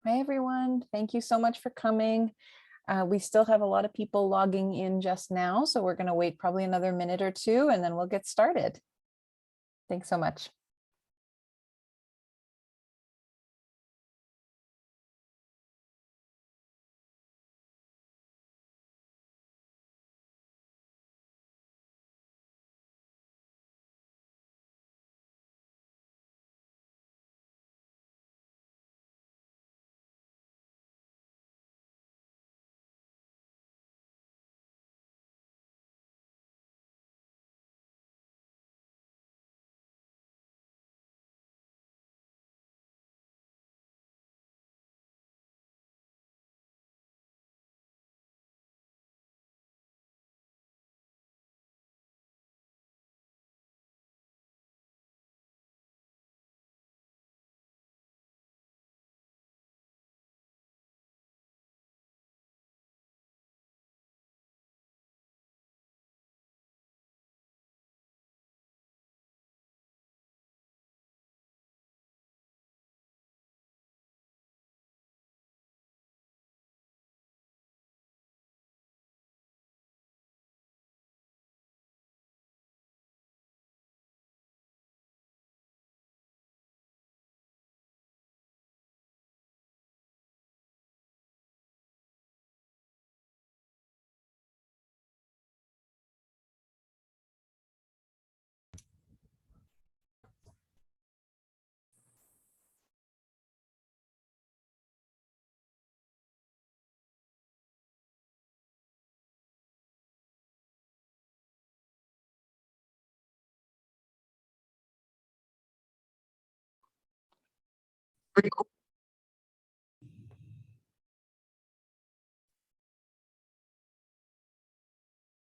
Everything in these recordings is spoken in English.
Hi, everyone. Thank you so much for coming. We still have a lot of people logging in just now, so we're going to wait probably another minute or two, and then we'll get started. Thanks so much.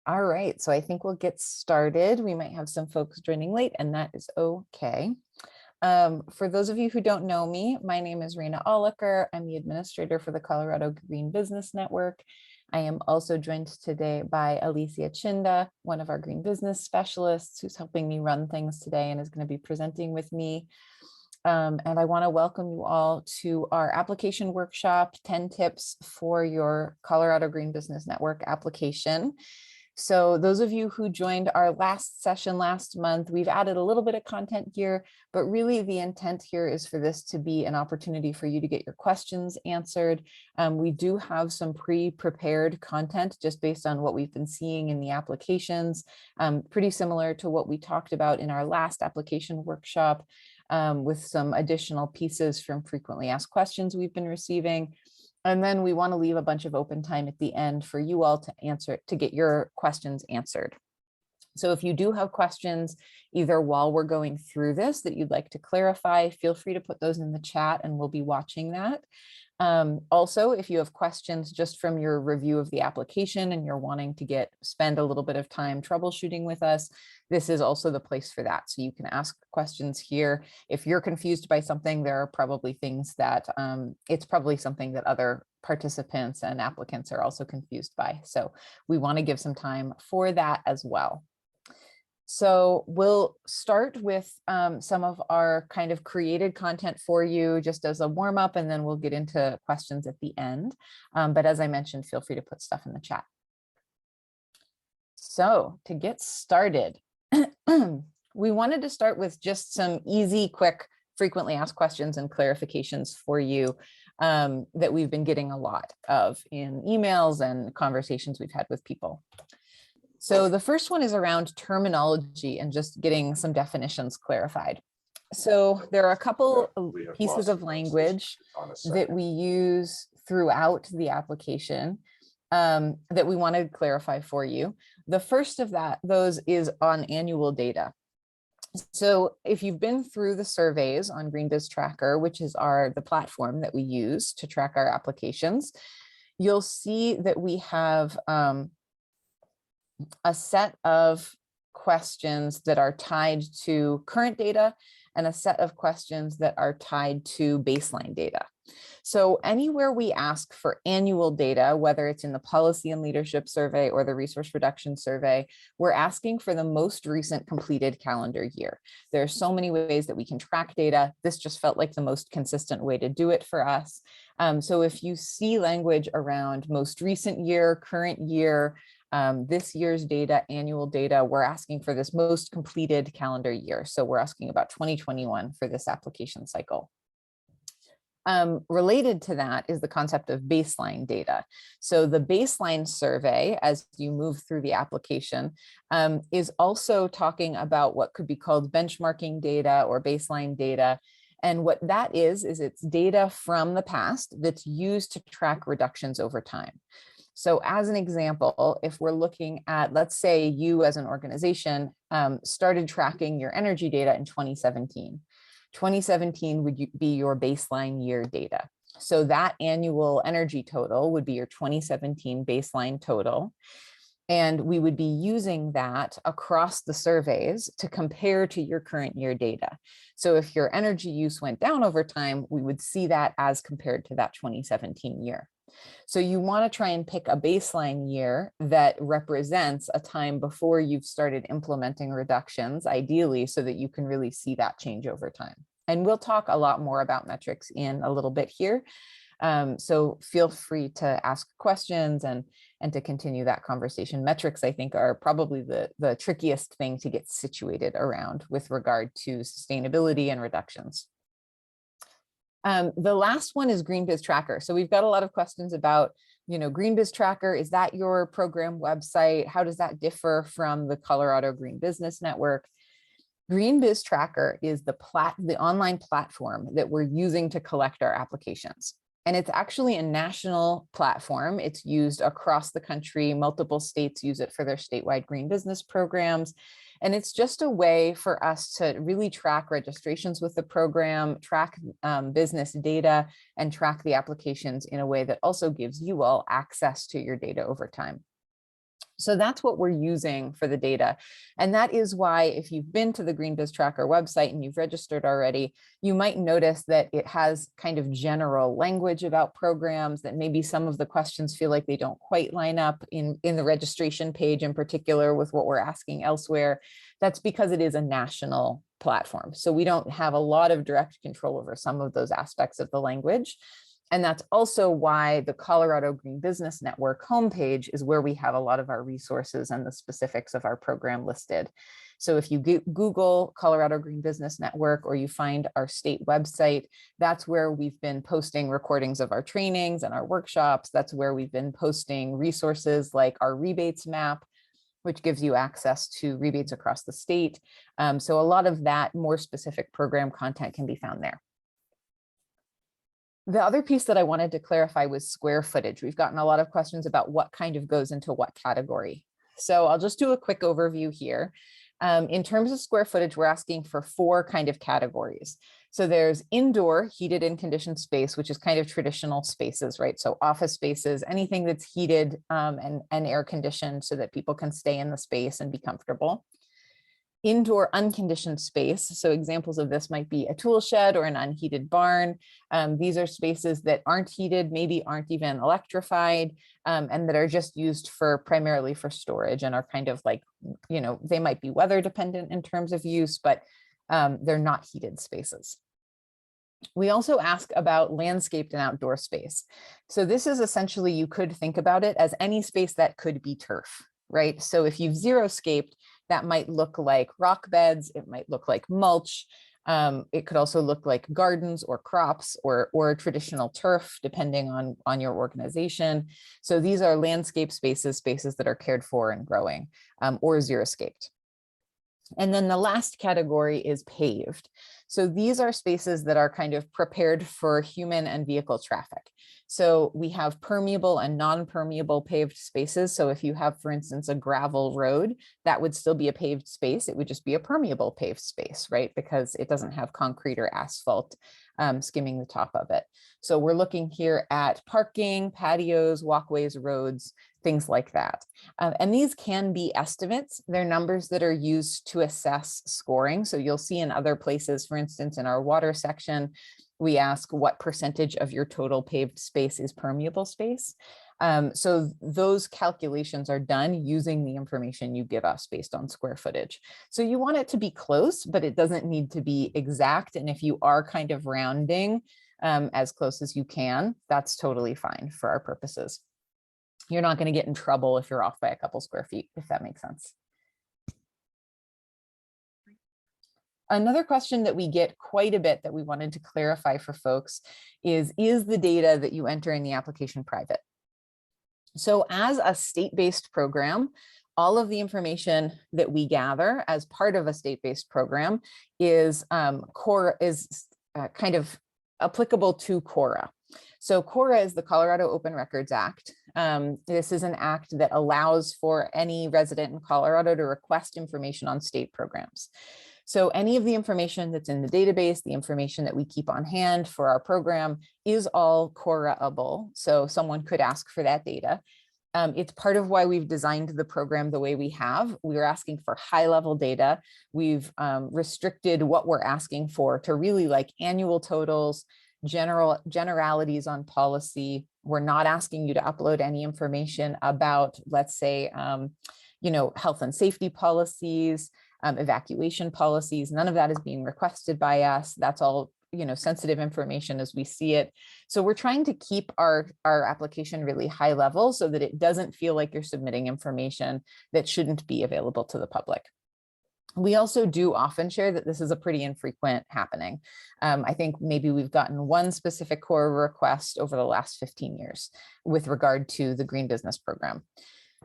All right, so I think we'll get started. We might have some folks joining late, and that is okay. For those of you who don't know me, my name is Raina Oliker. I'm the administrator for the Colorado Green Business Network. I am also joined today by Alicia Chinda, one of our green business specialists who's helping me run things today and is going to be presenting with me. And I want to welcome you all to our application workshop, 10 tips for your Colorado Green Business Network application. So those of you who joined our last session last month, we've added a little bit of content here, but really the intent here is for this to be an opportunity for you to get your questions answered. We do have some pre-prepared content just based on what we've been seeing in the applications, pretty similar to what we talked about in our last application workshop, with some additional pieces from frequently asked questions we've been receiving. And then we want to leave a bunch of open time at the end for you all to get your questions answered. So if you do have questions, either while we're going through this that you'd like to clarify, feel free to put those in the chat and we'll be watching that. Also, if you have questions just from your review of the application and you're wanting to spend a little bit of time troubleshooting with us, this is also the place for that. So you can ask questions here. If you're confused by something, there are probably things that it's probably something that other participants and applicants are also confused by. So we want to give some time for that as well. So we'll start with some of our kind of created content for you just as a warm up, and then we'll get into questions at the end. But as I mentioned, feel free to put stuff in the chat. So to get started, we wanted to start with just some easy, quick, frequently asked questions and clarifications for you that we've been getting a lot of in emails and conversations we've had with people. So the first one is around terminology and just getting some definitions clarified. So there are a couple pieces of language that we use throughout the application that we want to clarify for you. The first of those is on annual data. So if you've been through the surveys on GreenBiz Tracker, which is the platform that we use to track our applications, you'll see that we have a set of questions that are tied to current data and a set of questions that are tied to baseline data. So anywhere we ask for annual data, whether it's in the policy and leadership survey or the resource reduction survey, we're asking for the most recent completed calendar year. There are so many ways that we can track data. This just felt like the most consistent way to do it for us. So if you see language around most recent year, current year, this year's data, annual data, we're asking for this most completed calendar year. So we're asking about 2021 for this application cycle. Related to that is the concept of baseline data. So the baseline survey, as you move through the application, is also talking about what could be called benchmarking data or baseline data. And what that is it's data from the past that's used to track reductions over time. So as an example, if we're looking at, let's say you as an organization started tracking your energy data in 2017. 2017 would be your baseline year data. So that annual energy total would be your 2017 baseline total. And we would be using that across the surveys to compare to your current year data. So if your energy use went down over time, we would see that as compared to that 2017 year. So you want to try and pick a baseline year that represents a time before you've started implementing reductions, ideally, so that you can really see that change over time. And we'll talk a lot more about metrics in a little bit here. So feel free to ask questions and to continue that conversation. Metrics, I think, are probably the trickiest thing to get situated around with regard to sustainability and reductions. The last one is GreenBiz Tracker. So we've got a lot of questions about, GreenBiz Tracker. Is that your program website? How does that differ from the Colorado Green Business Network? GreenBiz Tracker is the online platform that we're using to collect our applications. And it's actually a national platform. It's used across the country. Multiple states use it for their statewide green business programs. And it's just a way for us to really track registrations with the program, track business data, and track the applications in a way that also gives you all access to your data over time. So that's what we're using for the data. And that is why if you've been to the GreenBiz Tracker website and you've registered already, you might notice that it has kind of general language about programs, that maybe some of the questions feel like they don't quite line up in the registration page in particular with what we're asking elsewhere. That's because it is a national platform. So we don't have a lot of direct control over some of those aspects of the language. And that's also why the Colorado Green Business Network homepage is where we have a lot of our resources and the specifics of our program listed. So if you Google Colorado Green Business Network or you find our state website, that's where we've been posting recordings of our trainings and our workshops. That's where we've been posting resources like our rebates map, which gives you access to rebates across the state. So a lot of that more specific program content can be found there. The other piece that I wanted to clarify was square footage. We've gotten a lot of questions about what kind of goes into what category. So I'll just do a quick overview here. In terms of square footage, we're asking for 4 kind of categories. So there's indoor heated and conditioned space, which is kind of traditional spaces, right? So office spaces, anything that's heated and air conditioned so that people can stay in the space and be comfortable. Indoor unconditioned space. So examples of this might be a tool shed or an unheated barn. These are spaces that aren't heated, maybe aren't even electrified, and that are just used primarily for storage and are kind of like, they might be weather dependent in terms of use, but they're not heated spaces. We also ask about landscaped and outdoor space. So this is essentially, you could think about it as any space that could be turf, right? So if you've xeriscaped, that might look like rock beds, it might look like mulch. It could also look like gardens or crops or traditional turf, depending on your organization. So these are landscape spaces that are cared for and growing, or xeriscaped. And then the last category is paved. So these are spaces that are kind of prepared for human and vehicle traffic. So we have permeable and non-permeable paved spaces. So if you have, for instance, a gravel road, that would still be a paved space. It would just be a permeable paved space, right? Because it doesn't have concrete or asphalt skimming the top of it. So we're looking here at parking, patios, walkways, roads, things like that. And these can be estimates. They're numbers that are used to assess scoring. So you'll see in other places, for for instance, in our water section, we ask what percentage of your total paved space is permeable space. So those calculations are done using the information you give us based on square footage. So you want it to be close, but it doesn't need to be exact. And if you are kind of rounding as close as you can, that's totally fine for our purposes. You're not going to get in trouble if you're off by a couple square feet, if that makes sense. Another question that we get quite a bit that we wanted to clarify for folks is the data that you enter in the application private? So as a state-based program, all of the information that we gather as part of a state-based program is kind of applicable to CORA. So CORA is the Colorado Open Records Act. This is an act that allows for any resident in Colorado to request information on state programs. So any of the information that's in the database, the information that we keep on hand for our program is all CORA-able. So someone could ask for that data. It's part of why we've designed the program the way we have. We're asking for high-level data. We've restricted what we're asking for to really like annual totals, generalities on policy. We're not asking you to upload any information about, let's say, health and safety policies, evacuation policies. None of that is being requested by us. That's all, sensitive information as we see it. So we're trying to keep our application really high level so that it doesn't feel like you're submitting information that shouldn't be available to the public. We also do often share that this is a pretty infrequent happening. I think maybe we've gotten one specific CORA request over the last 15 years with regard to the Green Business Program.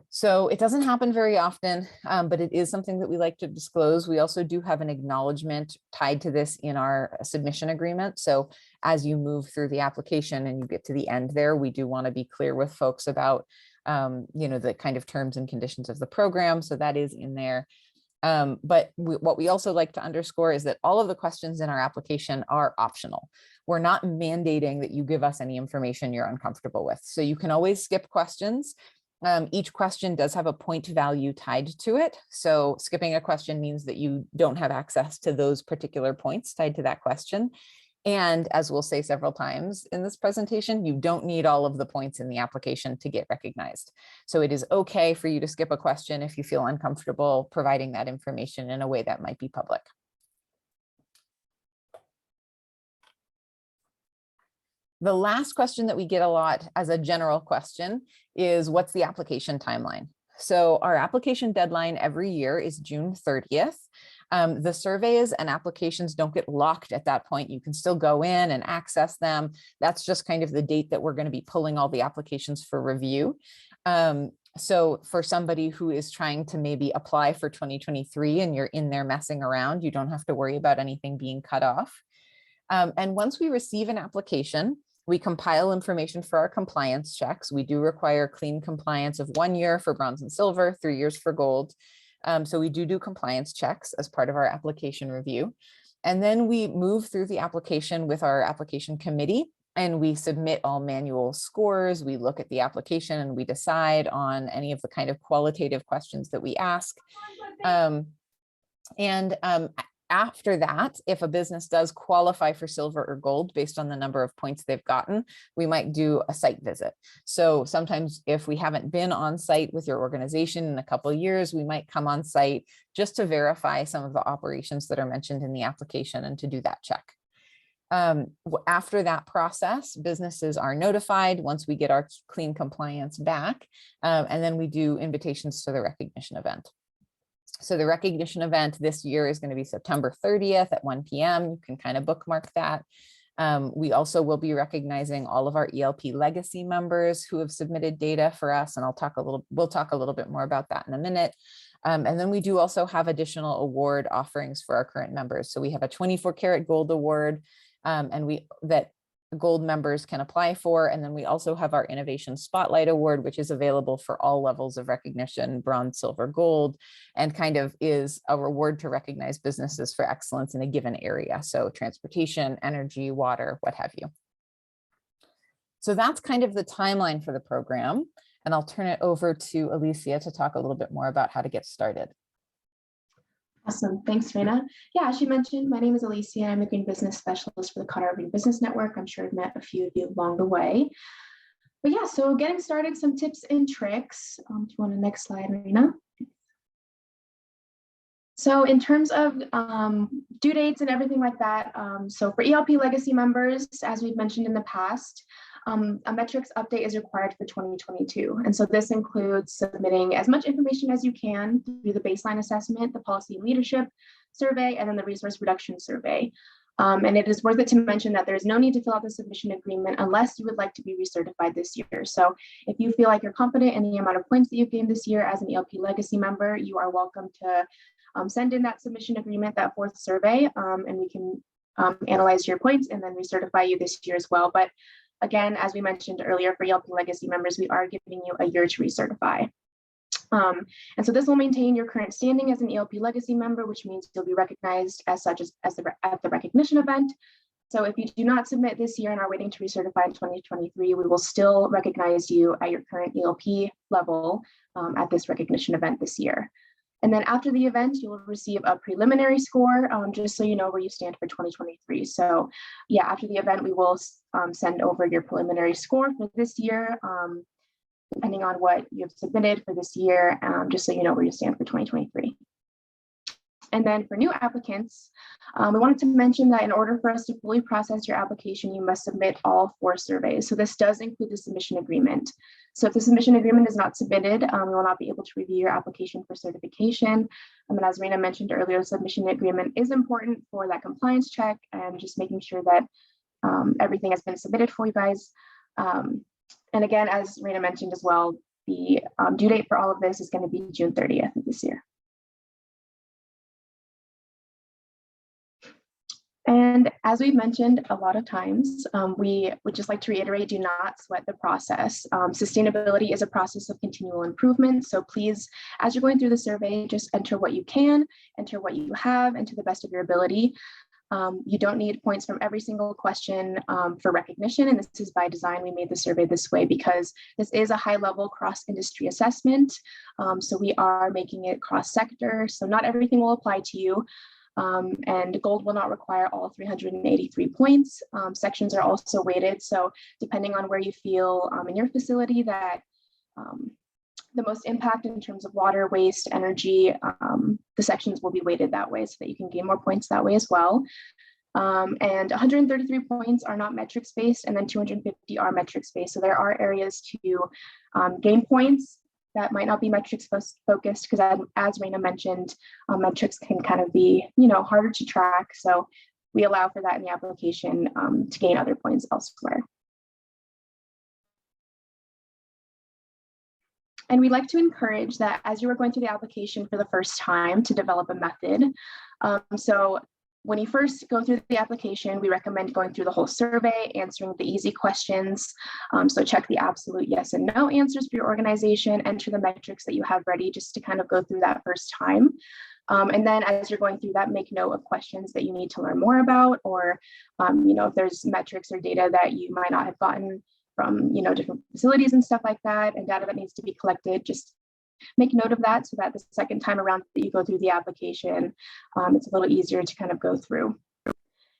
So it doesn't happen very often, but it is something that we like to disclose. We also do have an acknowledgement tied to this in our submission agreement. So as you move through the application and you get to the end there, we do want to be clear with folks about, the kind of terms and conditions of the program. So that is in there. But what we also like to underscore is that all of the questions in our application are optional. We're not mandating that you give us any information you're uncomfortable with. So you can always skip questions. Each question does have a point value tied to it. So skipping a question means that you don't have access to those particular points tied to that question. And as we'll say several times in this presentation, you don't need all of the points in the application to get recognized. So it is okay for you to skip a question if you feel uncomfortable providing that information in a way that might be public. The last question that we get a lot as a general question is, what's the application timeline? So our application deadline every year is June 30th. The surveys and applications don't get locked at that point. You can still go in and access them. That's just kind of the date that we're going to be pulling all the applications for review. So for somebody who is trying to maybe apply for 2023 and you're in there messing around, you don't have to worry about anything being cut off. And once we receive an application, we compile information for our compliance checks. We do require clean compliance of 1 year for bronze and silver, 3 years for gold. So we do compliance checks as part of our application review. And then we move through the application with our application committee and we submit all manual scores. We look at the application and we decide on any of the kind of qualitative questions that we ask. After that, if a business does qualify for silver or gold based on the number of points they've gotten, we might do a site visit. So sometimes if we haven't been on site with your organization in a couple of years, we might come on site just to verify some of the operations that are mentioned in the application and to do that check. After that process, businesses are notified once we get our clean compliance back, and then we do invitations to the recognition event. So the recognition event this year is going to be September 30th at 1 p.m. You can kind of bookmark that. We also will be recognizing all of our ELP legacy members who have submitted data for us, and we'll talk a little bit more about that in a minute. And then we do also have additional award offerings for our current members. So we have a 24 karat gold award, that gold members can apply for. And then we also have our Innovation Spotlight Award, which is available for all levels of recognition, bronze, silver, gold, and kind of is a reward to recognize businesses for excellence in a given area. So transportation, energy, water, what have you. So that's kind of the timeline for the program. And I'll turn it over to Alicia to talk a little bit more about how to get started. Awesome. Thanks, Raina. Yeah, as you mentioned, my name is Alicia. I'm the Green Business Specialist for the Colorado Green Business Network. I'm sure I've met a few of you along the way. But yeah, so getting started, some tips and tricks. Do you want the next slide, Raina? So in terms of due dates and everything like that, so for ELP legacy members, as we've mentioned in the past, a metrics update is required for 2022. And so this includes submitting as much information as you can through the baseline assessment, the policy and leadership survey, and then the resource reduction survey. And it is worth it to mention that there is no need to fill out the submission agreement unless you would like to be recertified this year. So if you feel like you're confident in the amount of points that you've gained this year as an ELP legacy member, you are welcome to send in that submission agreement, that fourth survey, and we can analyze your points and then recertify you this year as well. But again, as we mentioned earlier, for ELP legacy members, we are giving you a year to recertify. And so this will maintain your current standing as an ELP legacy member, which means you'll be recognized as such at the recognition event. So if you do not submit this year and are waiting to recertify in 2023, we will still recognize you at your current ELP level at this recognition event this year. And then after the event, you will receive a preliminary score, just so you know where you stand for 2023. So yeah, after the event, we will send over your preliminary score for this year, depending on what you have submitted for this year, just so you know where you stand for 2023. And then for new applicants, we wanted to mention that in order for us to fully process your application, you must submit all 4 surveys. So this does include the submission agreement. So if the submission agreement is not submitted, we will not be able to review your application for certification. And as Raina mentioned earlier, the submission agreement is important for that compliance check and just making sure that everything has been submitted for you guys. And again, as Raina mentioned as well, the due date for all of this is going to be June 30th of this year. And as we've mentioned a lot of times, we would just like to reiterate, do not sweat the process. Sustainability is a process of continual improvement. So please, as you're going through the survey, just enter what you can, enter what you have, and to the best of your ability. You don't need points from every single question for recognition. And this is by design. We made the survey this way because this is a high-level cross-industry assessment. So we are making it cross-sector. So not everything will apply to you. And gold will not require all 383 points. Sections are also weighted. So depending on where you feel in your facility that the most impact in terms of water, waste, energy, the sections will be weighted that way so that you can gain more points that way as well. And 133 points are not metrics based, and then 250 are metrics based. So there are areas to gain points that might not be metrics focused, because as Raina mentioned, metrics can kind of be, harder to track. So we allow for that in the application to gain other points elsewhere. And we like to encourage that as you are going through the application for the first time to develop a method. So when you first go through the application, we recommend going through the whole survey, answering the easy questions. So check the absolute yes and no answers for your organization, enter the metrics that you have ready just to kind of go through that first time. And then as you're going through that, make note of questions that you need to learn more about, or if there's metrics or data that you might not have gotten from different facilities and stuff like that, and data that needs to be collected, just make note of that so that the second time around that you go through the application, it's a little easier to kind of go through.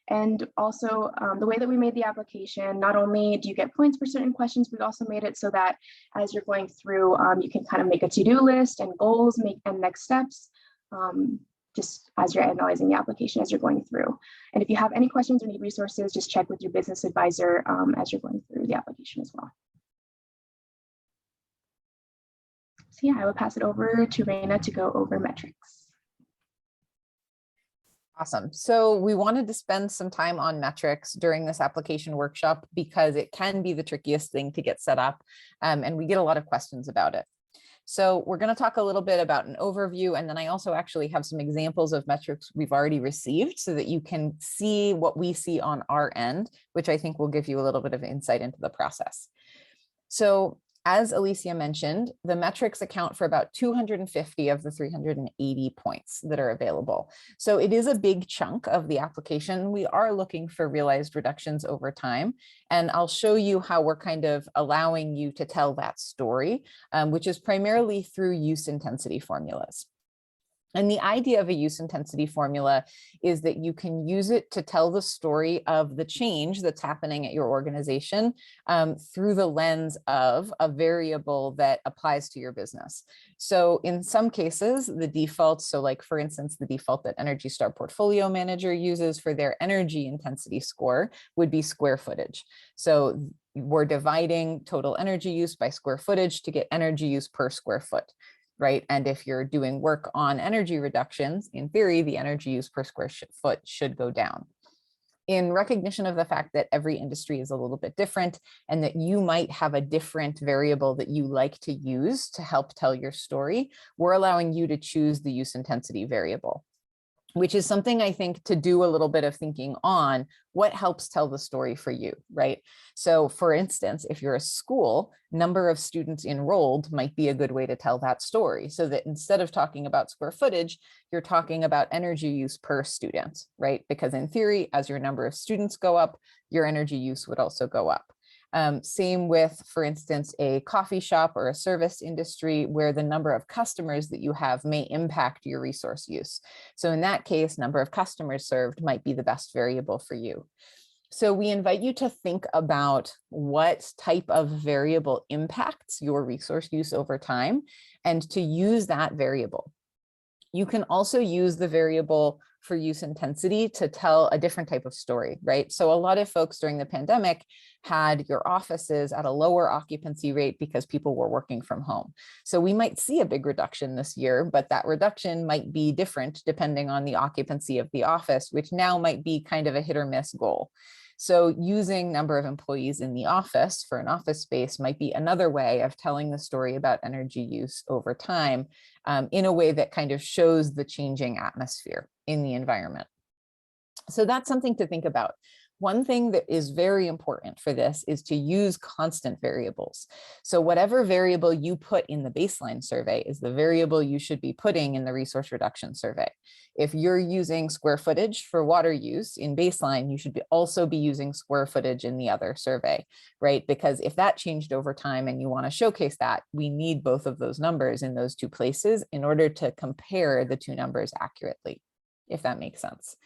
And also the way that we made the application, not only do you get points for certain questions, we also made it so that as you're going through, you can kind of make a to-do list and goals, and next steps, just as you're analyzing the application as you're going through. And if you have any questions or need resources, just check with your business advisor as you're going through the application as well. So yeah, I will pass it over to Raina to go over metrics. Awesome. So we wanted to spend some time on metrics during this application workshop because it can be the trickiest thing to get set up, and we get a lot of questions about it. So we're going to talk a little bit about an overview, and then I also actually have some examples of metrics we've already received so that you can see what we see on our end, which I think will give you a little bit of insight into the process. So as Alicia mentioned, the metrics account for about 250 of the 380 points that are available. So it is a big chunk of the application. We are looking for realized reductions over time. And I'll show you how we're kind of allowing you to tell that story, which is primarily through use intensity formulas. And the idea of a use intensity formula is that you can use it to tell the story of the change that's happening at your organization through the lens of a variable that applies to your business. So in some cases, the default, so like for instance, the default that Energy Star Portfolio Manager uses for their energy intensity score would be square footage. So we're dividing total energy use by square footage to get energy use per square foot. Right? And if you're doing work on energy reductions, in theory, the energy use per square foot should go down. In recognition of the fact that every industry is a little bit different and that you might have a different variable that you like to use to help tell your story, we're allowing you to choose the use intensity variable, which is something I think to do a little bit of thinking on what helps tell the story for you, right? So for instance, if you're a school, number of students enrolled might be a good way to tell that story, so that instead of talking about square footage, you're talking about energy use per student, right? Because in theory, as your number of students go up, your energy use would also go up. Same with, for instance, a coffee shop or a service industry where the number of customers that you have may impact your resource use. So in that case, number of customers served might be the best variable for you. So we invite you to think about what type of variable impacts your resource use over time and to use that variable. You can also use the variable for use intensity to tell a different type of story, right? So a lot of folks during the pandemic had your offices at a lower occupancy rate because people were working from home. So we might see a big reduction this year, but that reduction might be different depending on the occupancy of the office, which now might be kind of a hit or miss goal. So using number of employees in the office for an office space might be another way of telling the story about energy use over time in a way that kind of shows the changing atmosphere in the environment. So that's something to think about. One thing that is very important for this is to use constant variables. So whatever variable you put in the baseline survey is the variable you should be putting in the resource reduction survey. If you're using square footage for water use in baseline, you should also be using square footage in the other survey, right? Because if that changed over time and you want to showcase that, we need both of those numbers in those two places in order to compare the two numbers accurately, if that makes sense.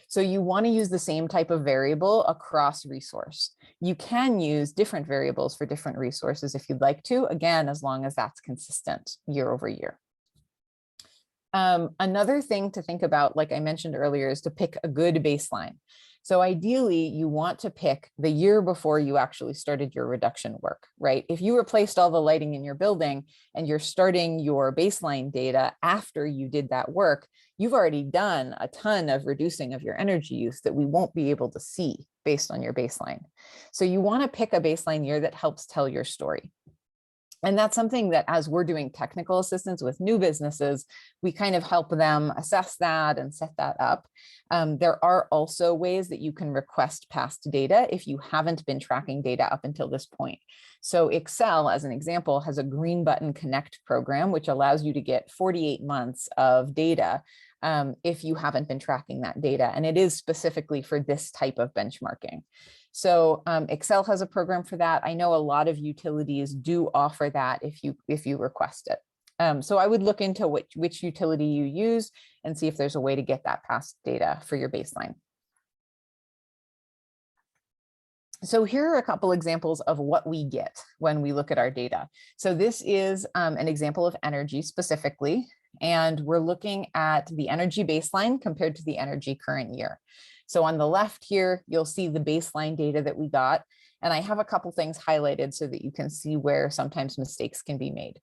So you want to use the same type of variable across resource. You can use different variables for different resources if you'd like to, again, as long as that's consistent year over year. Another thing to think about, like I mentioned earlier, is to pick a good baseline. So ideally, you want to pick the year before you actually started your reduction work, right? If you replaced all the lighting in your building and you're starting your baseline data after you did that work, you've already done a ton of reducing of your energy use that we won't be able to see based on your baseline. So you want to pick a baseline year that helps tell your story. And that's something that as we're doing technical assistance with new businesses, we kind of help them assess that and set that up. There are also ways that you can request past data if you haven't been tracking data up until this point. So Excel, as an example, has a green button connect program, which allows you to get 48 months of data if you haven't been tracking that data. And it is specifically for this type of benchmarking. So Excel has a program for that. I know a lot of utilities do offer that if you request it. So I would look into which utility you use and see if there's a way to get that past data for your baseline. So here are a couple examples of what we get when we look at our data. So this is an example of energy specifically, and we're looking at the energy baseline compared to the energy current year. So on the left here, you'll see the baseline data that we got. And I have a couple things highlighted so that you can see where sometimes mistakes can be made.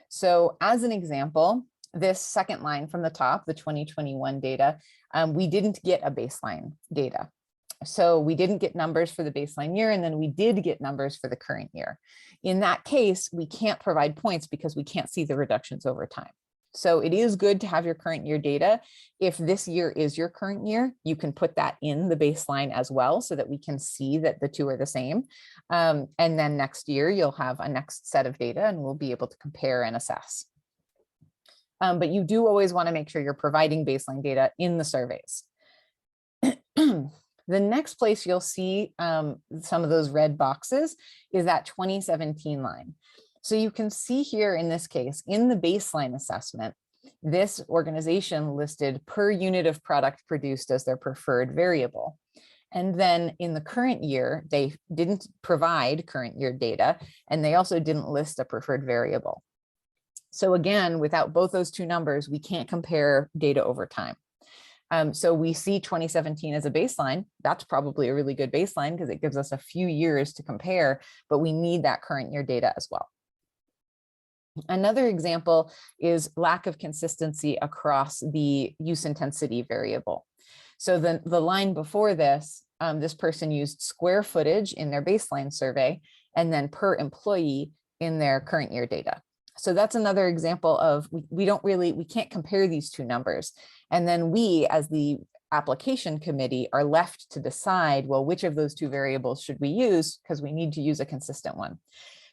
So as an example, this second line from the top, the 2021 data, we didn't get a baseline data. So we didn't get numbers for the baseline year, and then we did get numbers for the current year. In that case, we can't provide points because we can't see the reductions over time. So it is good to have your current year data. If this year is your current year, you can put that in the baseline as well so that we can see that the two are the same. And then next year, you'll have a next set of data and we'll be able to compare and assess. But you do always want to make sure you're providing baseline data in the surveys. The next place you'll see some of those red boxes is that 2017 line. So you can see here in this case, in the baseline assessment, this organization listed per unit of product produced as their preferred variable. And then in the current year, they didn't provide current year data, and they also didn't list a preferred variable. So again, without both those two numbers, we can't compare data over time. So we see 2017 as a baseline. That's probably a really good baseline because it gives us a few years to compare, but we need that current year data as well. Another example is lack of consistency across the use intensity variable. So the line before this, this person used square footage in their baseline survey and then per employee in their current year data. So that's another example of we can't compare these two numbers. And then we, as the application committee, are left to decide, well, which of those two variables should we use, because we need to use a consistent one.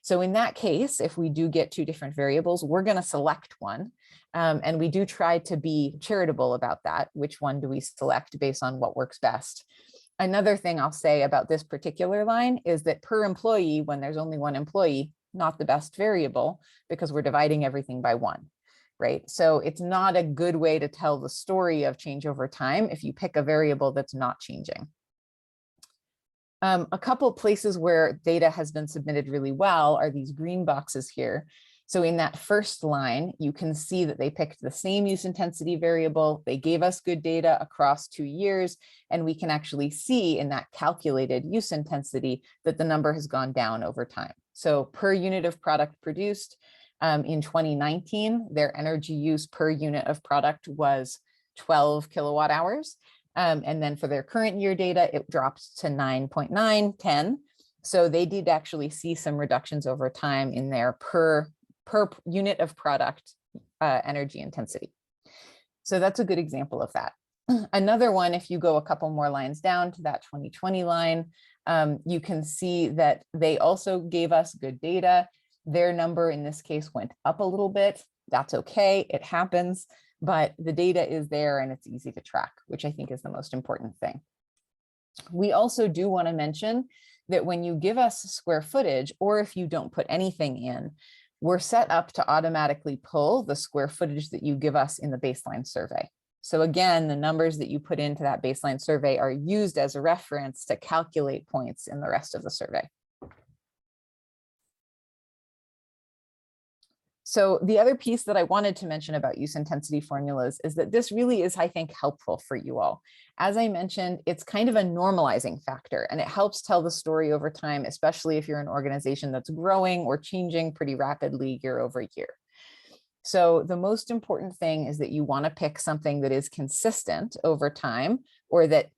So in that case, if we do get two different variables, we're going to select one. And we do try to be charitable about that. Which one do we select based on what works best? Another thing I'll say about this particular line is that per employee, when there's only one employee, not the best variable because we're dividing everything by one, right? So it's not a good way to tell the story of change over time if you pick a variable that's not changing. A couple places where data has been submitted really well are these green boxes here. So in that first line, you can see that they picked the same use intensity variable. They gave us good data across 2 years, and we can actually see in that calculated use intensity that the number has gone down over time. So per unit of product produced in 2019, their energy use per unit of product was 12 kilowatt hours. And then for their current year data, it dropped to 9.910. So they did actually see some reductions over time in their per unit of product energy intensity. So that's a good example of that. Another one, if you go a couple more lines down to that 2020 line, you can see that they also gave us good data. Their number in this case went up a little bit. That's okay, it happens, but the data is there and it's easy to track, which I think is the most important thing. We also do want to mention that when you give us square footage, or if you don't put anything in, we're set up to automatically pull the square footage that you give us in the baseline survey. So again, the numbers that you put into that baseline survey are used as a reference to calculate points in the rest of the survey. So the other piece that I wanted to mention about use intensity formulas is that this really is, I think, helpful for you all. As I mentioned, it's kind of a normalizing factor, and it helps tell the story over time, especially if you're an organization that's growing or changing pretty rapidly year over year. So the most important thing is that you want to pick something that is consistent over time, or that,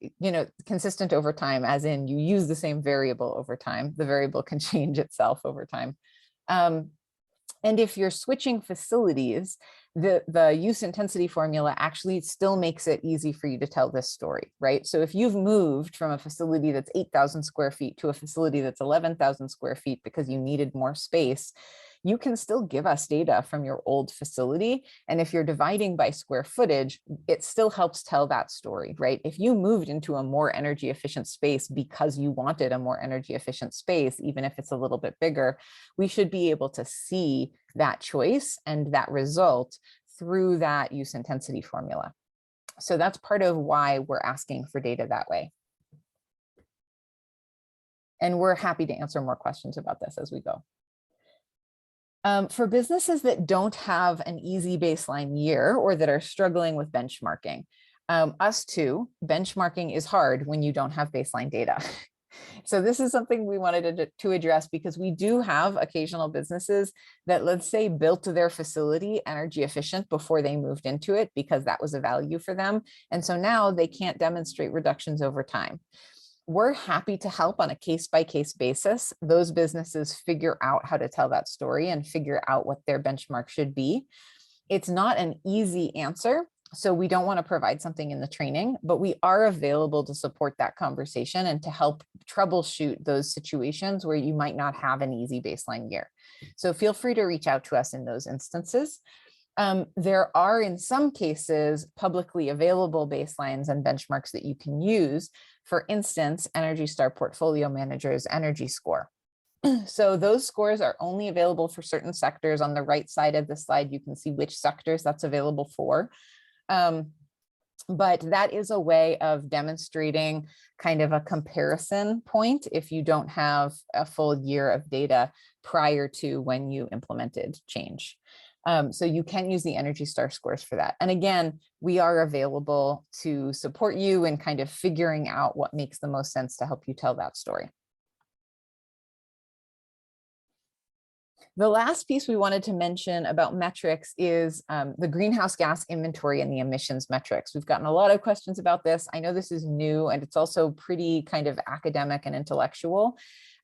consistent over time, as in you use the same variable over time. The variable can change itself over time. And if you're switching facilities, the use intensity formula actually still makes it easy for you to tell this story, right? So if you've moved from a facility that's 8,000 square feet to a facility that's 11,000 square feet because you needed more space, you can still give us data from your old facility. And if you're dividing by square footage, it still helps tell that story, right? If you moved into a more energy efficient space because you wanted a more energy efficient space, even if it's a little bit bigger, we should be able to see that choice and that result through that use intensity formula. So that's part of why we're asking for data that way. And we're happy to answer more questions about this as we go. For businesses that don't have an easy baseline year or that are struggling with benchmarking, us too, benchmarking is hard when you don't have baseline data. So this is something we wanted to address because we do have occasional businesses that, let's say, built their facility energy efficient before they moved into it because that was a value for them. And so now they can't demonstrate reductions over time. We're happy to help on a case-by-case basis. Those businesses figure out how to tell that story and figure out what their benchmark should be. It's not an easy answer, so we don't want to provide something in the training, but we are available to support that conversation and to help troubleshoot those situations where you might not have an easy baseline year. So feel free to reach out to us in those instances. There are, in some cases, publicly available baselines and benchmarks that you can use. For instance, Energy Star Portfolio Manager's Energy Score. So those scores are only available for certain sectors. On the right side of the slide, you can see which sectors that's available for. But that is a way of demonstrating kind of a comparison point if you don't have a full year of data prior to when you implemented change. So you can use the Energy Star scores for that. And again, we are available to support you in kind of figuring out what makes the most sense to help you tell that story. The last piece we wanted to mention about metrics is the greenhouse gas inventory and the emissions metrics. We've gotten a lot of questions about this. I know this is new and it's also pretty kind of academic and intellectual.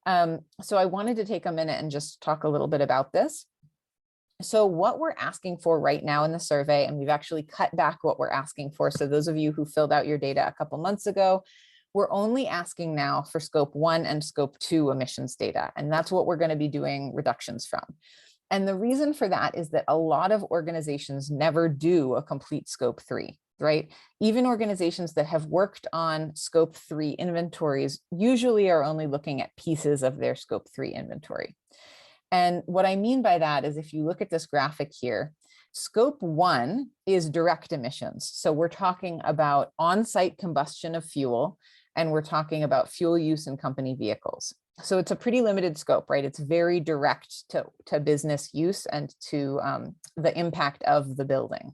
So I wanted to take a minute and just talk a little bit about this. So what we're asking for right now in the survey, and we've actually cut back what we're asking for. So those of you who filled out your data a couple months ago, we're only asking now for scope 1 and scope 2 emissions data, and that's what we're going to be doing reductions from. And the reason for that is that a lot of organizations never do a complete scope 3, right? Even organizations that have worked on scope 3 inventories usually are only looking at pieces of their scope 3 inventory. And what I mean by that is if you look at this graphic here, scope 1 is direct emissions. So we're talking about on-site combustion of fuel, and we're talking about fuel use in company vehicles. So it's a pretty limited scope, right? It's very direct to business use and to the impact of the building.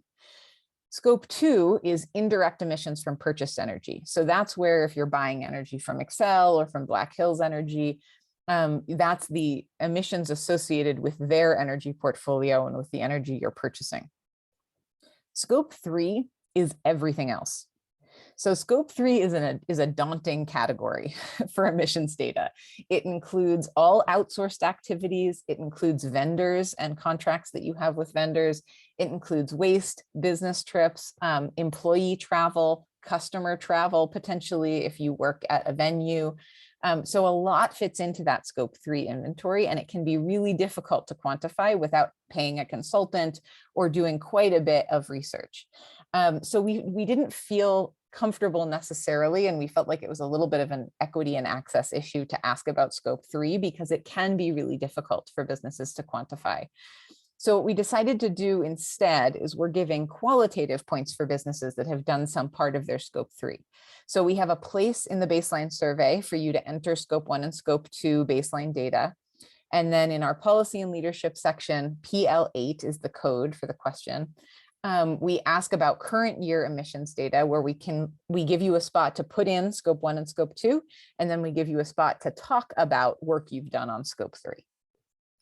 Scope 2 is indirect emissions from purchased energy. So that's where if you're buying energy from Xcel or from Black Hills Energy, that's the emissions associated with their energy portfolio and with the energy you're purchasing. Scope 3 is everything else. So scope 3 is a daunting category for emissions data. It includes all outsourced activities. It includes vendors and contracts that you have with vendors. It includes waste, business trips, employee travel, customer travel, potentially if you work at a venue. So a lot fits into that scope 3 inventory, and it can be really difficult to quantify without paying a consultant or doing quite a bit of research. So we didn't feel comfortable necessarily, and we felt like it was a little bit of an equity and access issue to ask about scope 3 because it can be really difficult for businesses to quantify. So what we decided to do instead is we're giving qualitative points for businesses that have done some part of their scope 3. So we have a place in the baseline survey for you to enter scope 1 and scope 2 baseline data. And then in our policy and leadership section, PL8 is the code for the question. We ask about current year emissions data where we give you a spot to put in scope 1 and scope 2, and then we give you a spot to talk about work you've done on scope 3.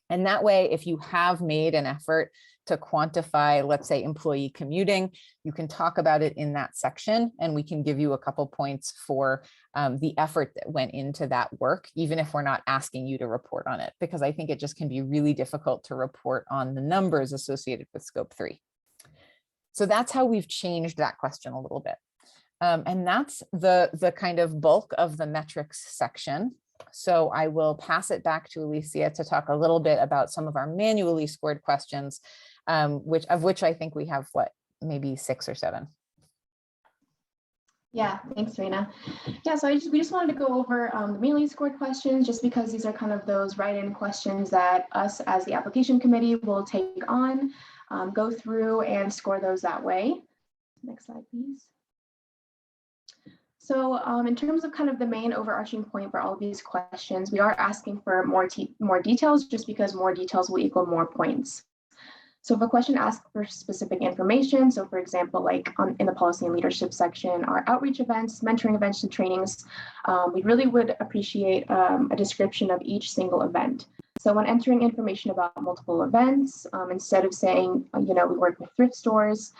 And that way, if you have made an effort to quantify, let's say, employee commuting, you can talk about it in that section, and we can give you a couple points for the effort that went into that work, even if we're not asking you to report on it, because I think it just can be really difficult to report on the numbers associated with scope 3. So that's how we've changed that question a little bit. And that's the kind of bulk of the metrics section. So I will pass it back to Alicia to talk a little bit about some of our manually scored questions, which I think we have, maybe 6 or 7. Yeah, thanks, Rena. Yeah, so we just wanted to go over the manually scored questions, just because these are kind of those write-in questions that us as the application committee will take on, go through and score those that way. Next slide, please. So in terms of kind of the main overarching point for all of these questions, we are asking for more details, just because more details will equal more points. So if a question asks for specific information, so for example, like in the policy and leadership section, our outreach events, mentoring events, and trainings, we really would appreciate a description of each single event. So when entering information about multiple events, instead of saying, we work with thrift stores,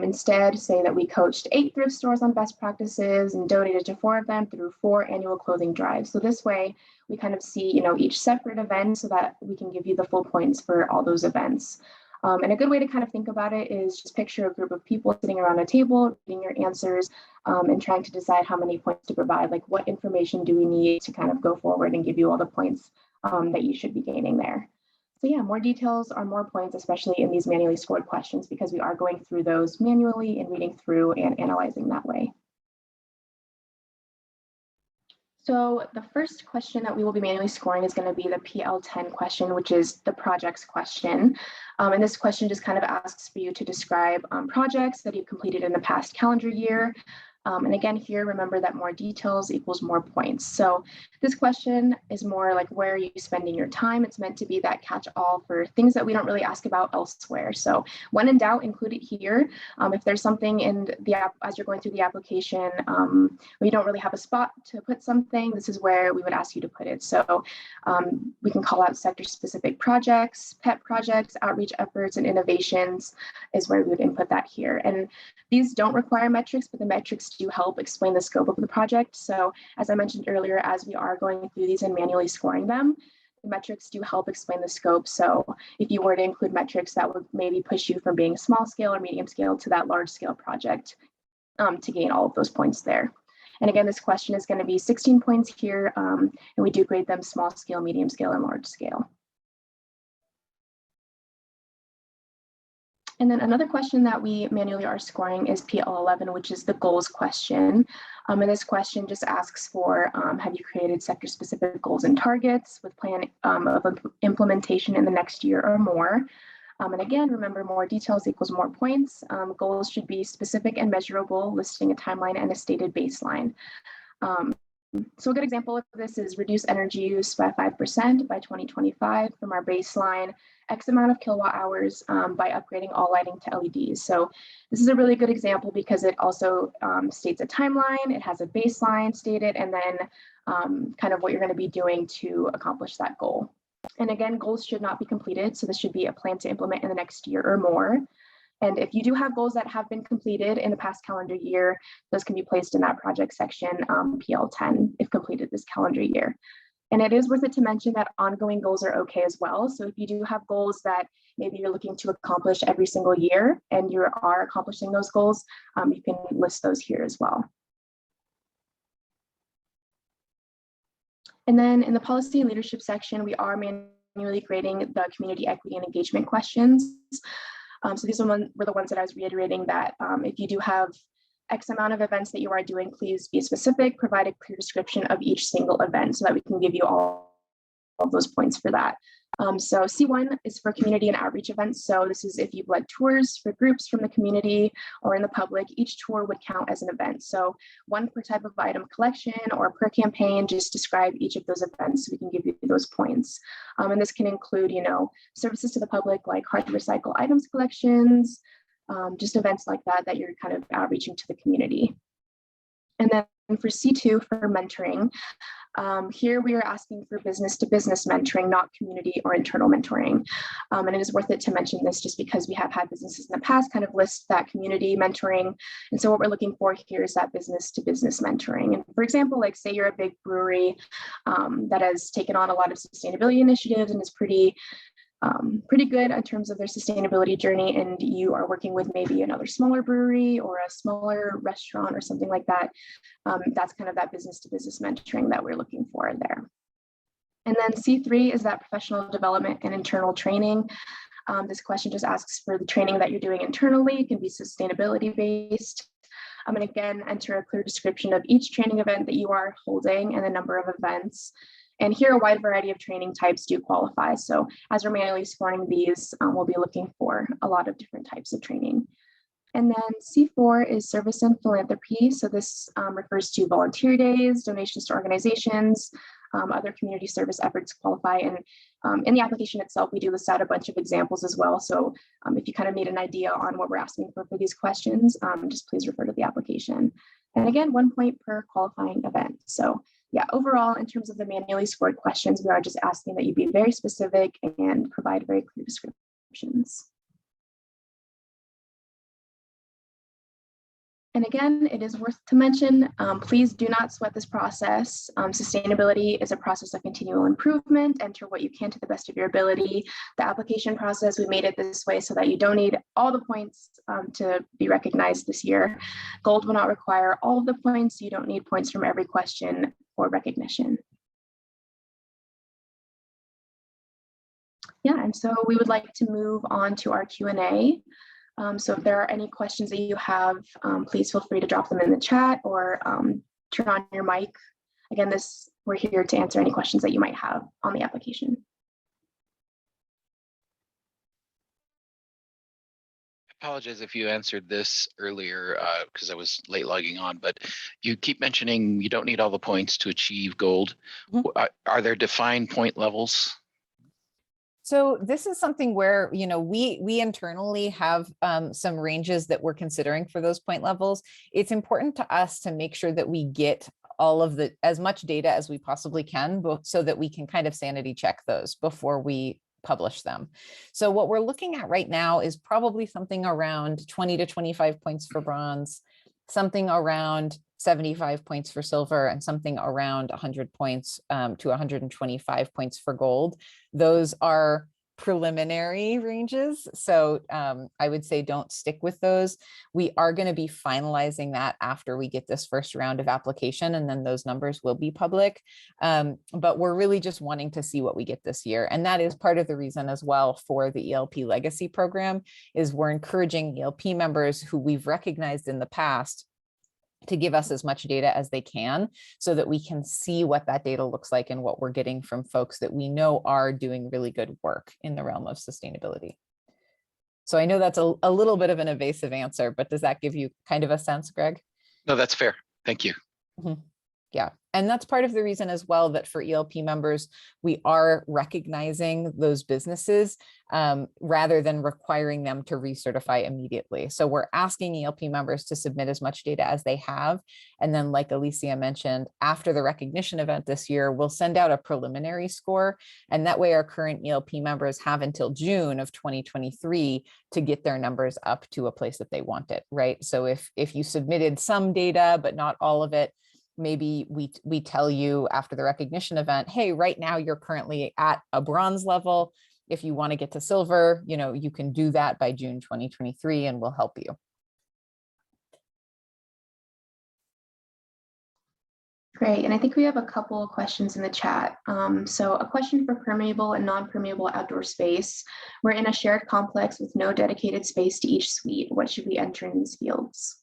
instead say that we coached 8 thrift stores on best practices and donated to 4 of them through 4 annual clothing drives. So this way we kind of see, each separate event so that we can give you the full points for all those events. And a good way to kind of think about it is just picture a group of people sitting around a table, reading your answers, and trying to decide how many points to provide, like what information do we need to kind of go forward and give you all the points that you should be gaining there. So yeah, more details are more points, especially in these manually scored questions, because we are going through those manually and reading through and analyzing that way. So the first question that we will be manually scoring is going to be the PL10 question, which is the projects question. And this question just kind of asks for you to describe projects that you've completed in the past calendar year. And again, here, remember that more details equals more points. So this question is more like, where are you spending your time? It's meant to be that catch-all for things that we don't really ask about elsewhere. So when in doubt, include it here. If there's something in the app, as you're going through the application, where you don't really have a spot to put something, this is where we would ask you to put it. So we can call out sector-specific projects, pet projects, outreach efforts, and innovations is where we would input that here. And these don't require metrics, but the metrics do help explain the scope of the project. So as I mentioned earlier, as we are going through these and manually scoring them, the metrics do help explain the scope. So if you were to include metrics, that would maybe push you from being small scale or medium scale to that large scale project to gain all of those points there. And again, this question is going to be 16 points here, and we do grade them small scale, medium scale, and large scale. And then another question that we manually are scoring is PL11, which is the goals question. And this question just asks for, have you created sector-specific goals and targets with plan of implementation in the next year or more? And again, remember, more details equals more points. Goals should be specific and measurable, listing a timeline and a stated baseline. So a good example of this is reduce energy use by 5% by 2025 from our baseline X amount of kilowatt hours by upgrading all lighting to LEDs. So this is a really good example because it also states a timeline, it has a baseline stated, and then kind of what you're going to be doing to accomplish that goal. And again, goals should not be completed. So this should be a plan to implement in the next year or more. And if you do have goals that have been completed in the past calendar year, those can be placed in that project section, PL10, if completed this calendar year. And it is worth it to mention that ongoing goals are okay as well. So if you do have goals that maybe you're looking to accomplish every single year and you are accomplishing those goals, you can list those here as well. And then in the policy leadership section, we are manually grading the community equity and engagement questions. So these were the ones that I was reiterating that if you do have X amount of events that you are doing, please be specific, provide a clear description of each single event so that we can give you all of those points for that. So C1 is for community and outreach events. So this is if you've led tours for groups from the community or in the public, each tour would count as an event. So one per type of item collection or per campaign, just describe each of those events so we can give you those points. And this can include, services to the public like hard to recycle items collections, just events like that, that you're kind of outreaching to the community. And then for C2, for mentoring, here we are asking for business to business mentoring, not community or internal mentoring. And it is worth it to mention this just because we have had businesses in the past kind of list that community mentoring. And so what we're looking for here is that business to business mentoring. And for example, like say you're a big brewery that has taken on a lot of sustainability initiatives and is pretty good in terms of their sustainability journey, and you are working with maybe another smaller brewery or a smaller restaurant or something like that. That's kind of that business to business mentoring that we're looking for there. And then C3 is that professional development and internal training. This question just asks for the training that you're doing internally. It can be sustainability based. And again, enter a clear description of each training event that you are holding and the number of events. And here, a wide variety of training types do qualify. So as we're manually scoring these, we'll be looking for a lot of different types of training. And then C4 is service and philanthropy. So this refers to volunteer days, donations to organizations, other community service efforts qualify. And in the application itself, we do list out a bunch of examples as well. So if you kind of need an idea on what we're asking for these questions, just please refer to the application. And again, 1 point per qualifying event. So yeah, overall, in terms of the manually scored questions, we are just asking that you be very specific and provide very clear descriptions. And again, it is worth to mention, please do not sweat this process. Sustainability is a process of continual improvement. Enter what you can to the best of your ability. The application process, we made it this way so that you don't need all the points to be recognized this year. Gold will not require all of the points. You don't need points from every question for recognition. Yeah, and so we would like to move on to our Q&A. So if there are any questions that you have, please feel free to drop them in the chat or turn on your mic again, we're here to answer any questions that you might have on the application. Apologize if you answered this earlier because I was late logging on, but you keep mentioning you don't need all the points to achieve gold. Are there defined point levels? So this is something where, we internally have some ranges that we're considering for those point levels. It's important to us to make sure that we get all of as much data as we possibly can, so that we can kind of sanity check those before we publish them. So what we're looking at right now is probably something around 20 to 25 points for bronze, something around 75 points for silver, and something around 100 points to 125 points for gold. Those are preliminary ranges. So I would say don't stick with those. We are going to be finalizing that after we get this first round of application, and then those numbers will be public. But we're really just wanting to see what we get this year. And that is part of the reason as well for the ELP Legacy program, is we're encouraging ELP members who we've recognized in the past to give us as much data as they can, so that we can see what that data looks like and what we're getting from folks that we know are doing really good work in the realm of sustainability. So I know that's a little bit of an evasive answer, but does that give you kind of a sense, Greg? No, that's fair. Thank you. Yeah, and that's part of the reason as well that for ELP members, we are recognizing those businesses rather than requiring them to recertify immediately. So we're asking ELP members to submit as much data as they have. And then, like Alicia mentioned, after the recognition event this year, we'll send out a preliminary score. And that way our current ELP members have until June of 2023 to get their numbers up to a place that they want it, right? So if you submitted some data, but not all of it, maybe we tell you after the recognition event, hey, right now you're currently at a bronze level. If you want to get to silver, you can do that by June 2023, and we'll help you. Great, and I think we have a couple of questions in the chat. So a question for permeable and non-permeable outdoor space. We're in a shared complex with no dedicated space to each suite. What should we enter in these fields?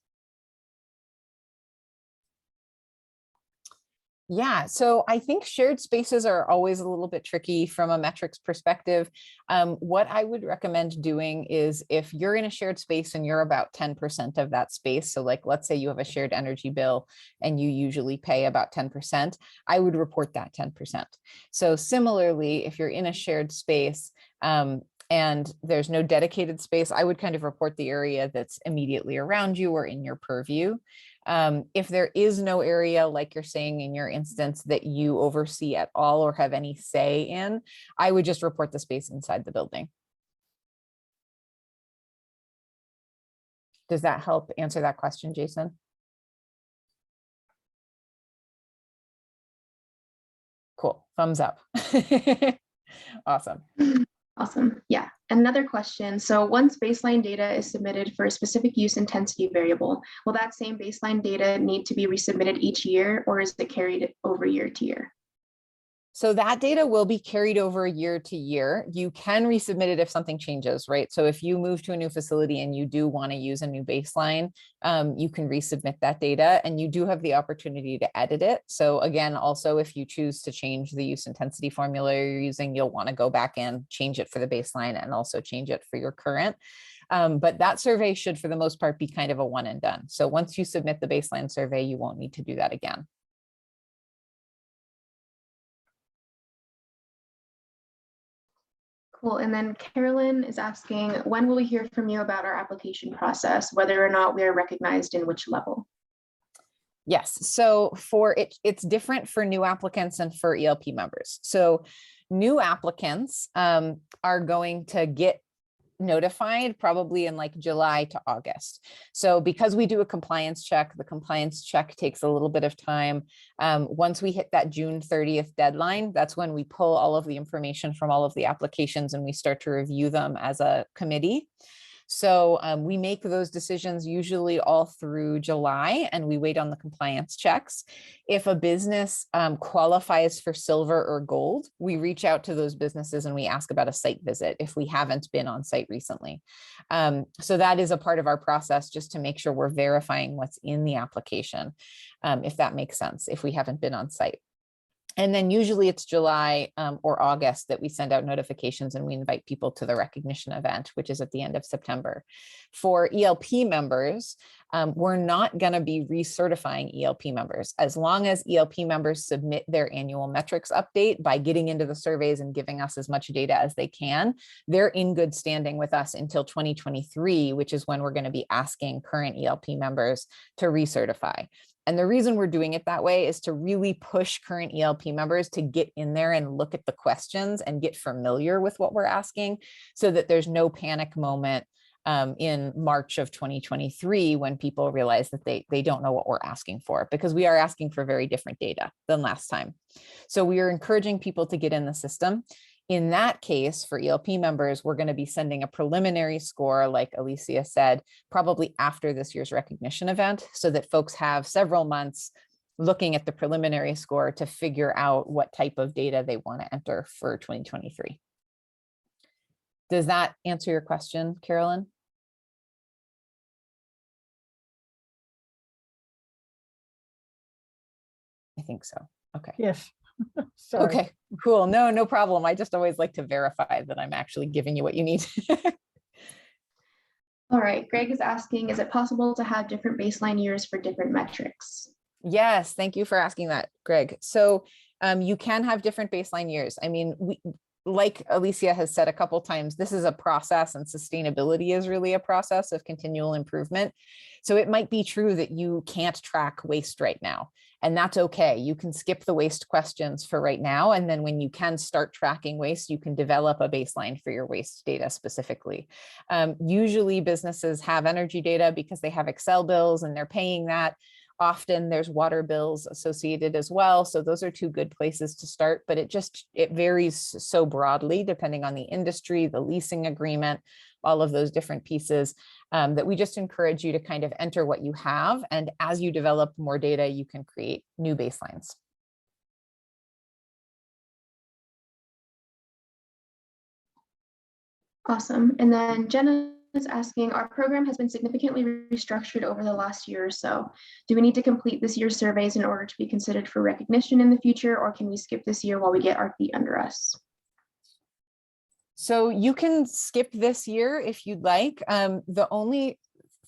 Yeah, so I think shared spaces are always a little bit tricky from a metrics perspective. What I would recommend doing is, if you're in a shared space and you're about 10% of that space, so like let's say you have a shared energy bill and you usually pay about 10%, I would report that 10%. So similarly, if you're in a shared space and there's no dedicated space, I would kind of report the area that's immediately around you or in your purview. If there is no area, like you're saying in your instance, that you oversee at all or have any say in, I would just report the space inside the building. Does that help answer that question, Jason? Cool, thumbs up. Awesome. Awesome. Yeah. Another question. So once baseline data is submitted for a specific use intensity variable, will that same baseline data need to be resubmitted each year, or is it carried over year to year? So that data will be carried over year to year. You can resubmit it if something changes, right? So if you move to a new facility and you do want to use a new baseline, you can resubmit that data, and you do have the opportunity to edit it. So again, also, if you choose to change the use intensity formula you're using, you'll want to go back in, change it for the baseline, and also change it for your current. But that survey should, for the most part, be kind of a one and done. So once you submit the baseline survey, you won't need to do that again. Cool. And then Carolyn is asking, when will we hear from you about our application process, whether or not we are recognized in which level? Yes, so for it's different for new applicants and for ELP members. So new applicants are going to get notified probably in like July to August. So because we do a compliance check, the compliance check takes a little bit of time. Once we hit that June 30th deadline, that's when we pull all of the information from all of the applications and we start to review them as a committee. So we make those decisions usually all through July, and we wait on the compliance checks. If a business qualifies for silver or gold, we reach out to those businesses and we ask about a site visit if we haven't been on site recently. So that is a part of our process, just to make sure we're verifying what's in the application, if that makes sense, if we haven't been on site. And then usually it's July or August that we send out notifications and we invite people to the recognition event, which is at the end of September. For ELP members, we're not going to be recertifying ELP members. As long as ELP members submit their annual metrics update by getting into the surveys and giving us as much data as they can, they're in good standing with us until 2023, which is when we're going to be asking current ELP members to recertify. And the reason we're doing it that way is to really push current ELP members to get in there and look at the questions and get familiar with what we're asking, so that there's no panic moment in March of 2023 when people realize that they don't know what we're asking for, because we are asking for very different data than last time. So we are encouraging people to get in the system. In that case, for ELP members, we're going to be sending a preliminary score, like Alicia said, probably after this year's recognition event, so that folks have several months looking at the preliminary score to figure out what type of data they want to enter for 2023. Does that answer your question, Carolyn? I think so. Okay. Yes. Sorry. Okay, cool. No problem. I just always like to verify that I'm actually giving you what you need. All right, Greg is asking, is it possible to have different baseline years for different metrics? Yes, thank you for asking that, Greg. So you can have different baseline years. I mean, like Alicia has said a couple times, this is a process, and sustainability is really a process of continual improvement. So it might be true that you can't track waste right now, and that's okay. You can skip the waste questions for right now. And then when you can start tracking waste, you can develop a baseline for your waste data specifically. Usually businesses have energy data because they have Excel bills and they're paying that. Often there's water bills associated as well. So those are two good places to start, but it varies so broadly depending on the industry, the leasing agreement, all of those different pieces, that we just encourage you to kind of enter what you have. And as you develop more data, you can create new baselines. Awesome. And then Jenna is asking, our program has been significantly restructured over the last year or so. Do we need to complete this year's surveys in order to be considered for recognition in the future, or can we skip this year while we get our feet under us? So you can skip this year if you'd like. The only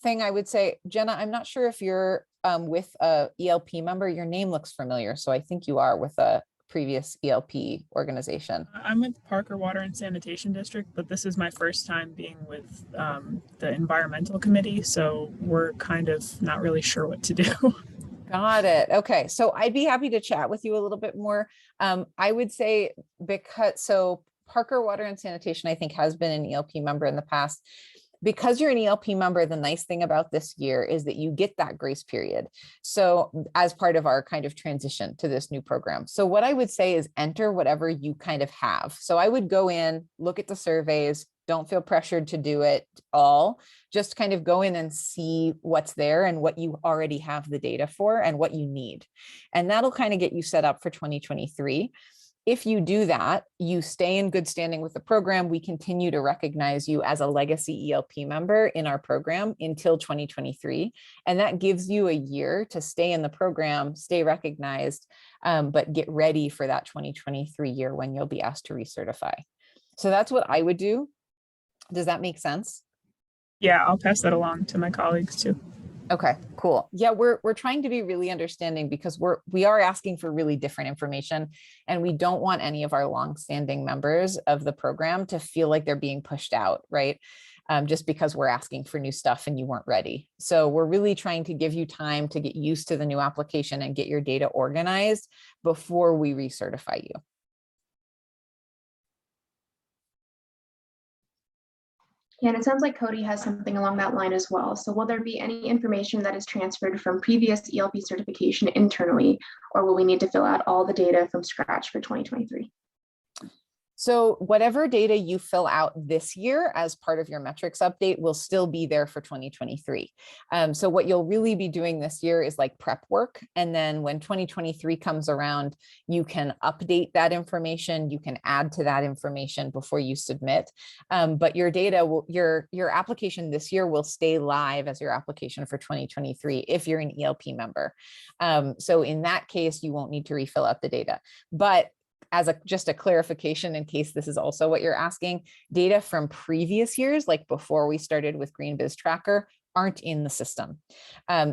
thing I would say, Jenna, I'm not sure if you're with a ELP member. Your name looks familiar, so I think you are with a previous ELP organization. I'm with Parker Water and Sanitation District, but this is my first time being with the environmental committee, so we're kind of not really sure what to do. Got it. Okay, so I'd be happy to chat with you a little bit more. I would say so Parker Water and Sanitation, I think, has been an ELP member in the past. Because you're an ELP member, the nice thing about this year is that you get that grace period. So as part of our kind of transition to this new program. So what I would say is enter whatever you kind of have. So I would go in, look at the surveys, don't feel pressured to do it all. Just kind of go in and see what's there and what you already have the data for and what you need. And that'll kind of get you set up for 2023. If you do that, you stay in good standing with the program. We continue to recognize you as a legacy ELP member in our program until 2023. And that gives you a year to stay in the program, stay recognized, but get ready for that 2023 year when you'll be asked to recertify. So that's what I would do. Does that make sense? Yeah, I'll pass that along to my colleagues too. Okay, cool. Yeah, we're trying to be really understanding because we are asking for really different information, and we don't want any of our longstanding members of the program to feel like they're being pushed out, right? Just because we're asking for new stuff and you weren't ready. So we're really trying to give you time to get used to the new application and get your data organized before we recertify you. Yeah, and it sounds like Cody has something along that line as well. So will there be any information that is transferred from previous ELP certification internally, or will we need to fill out all the data from scratch for 2023? So whatever data you fill out this year as part of your metrics update will still be there for 2023. So what you'll really be doing this year is like prep work. And then when 2023 comes around, you can update that information, you can add to that information before you submit. But your data, your application this year will stay live as your application for 2023 if you're an ELP member. So in that case, you won't need to refill out the data. But as just a clarification, in case this is also what you're asking, data from previous years, like before we started with Green Biz Tracker, aren't in the system.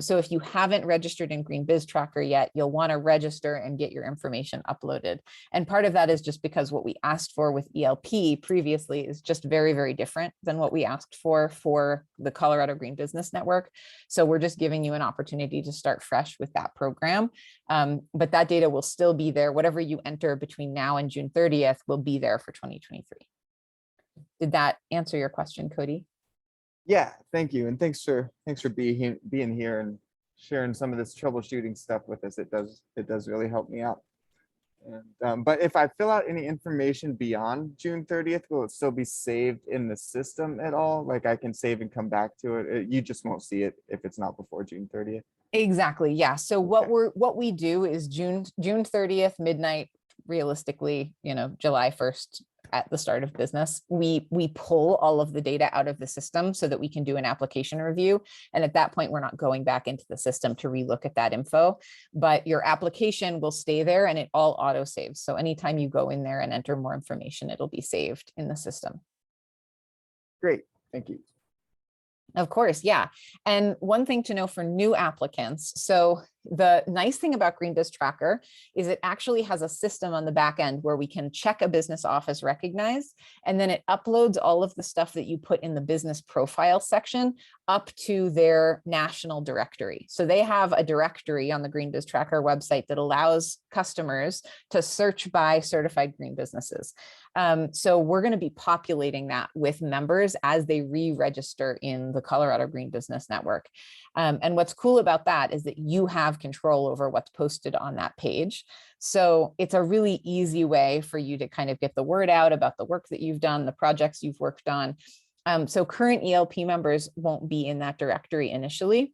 So if you haven't registered in Green Biz Tracker yet, you'll want to register and get your information uploaded. And part of that is just because what we asked for with ELP previously is just very, very different than what we asked for the Colorado Green Business Network. So we're just giving you an opportunity to start fresh with that program. But that data will still be there. Whatever you enter between now and June 30th will be there for 2023. Did that answer your question, Cody? Yeah, thank you. And thanks for being here and sharing some of this troubleshooting stuff with us. It does really help me out. And, but if I fill out any information beyond June 30th, will it still be saved in the system at all? Like I can save and come back to it. You just won't see it if it's not before June 30th. Exactly. Yeah. So what we do is June 30th, midnight, realistically, July 1st at the start of business, we pull all of the data out of the system so that we can do an application review. And at that point, we're not going back into the system to relook at that info, but your application will stay there and it all auto saves. So anytime you go in there and enter more information, it'll be saved in the system. Great. Thank you. Of course, yeah. And one thing to know for new applicants, so the nice thing about Green Biz Tracker is it actually has a system on the back end where we can check a business office recognized, and then it uploads all of the stuff that you put in the business profile section up to their national directory. So they have a directory on the Green Biz Tracker website that allows customers to search by certified green businesses. So we're going to be populating that with members as they re-register in the Colorado Green Business Network. And what's cool about that is that you have control over what's posted on that page. So it's a really easy way for you to kind of get the word out about the work that you've done, the projects you've worked on. So current ELP members won't be in that directory initially.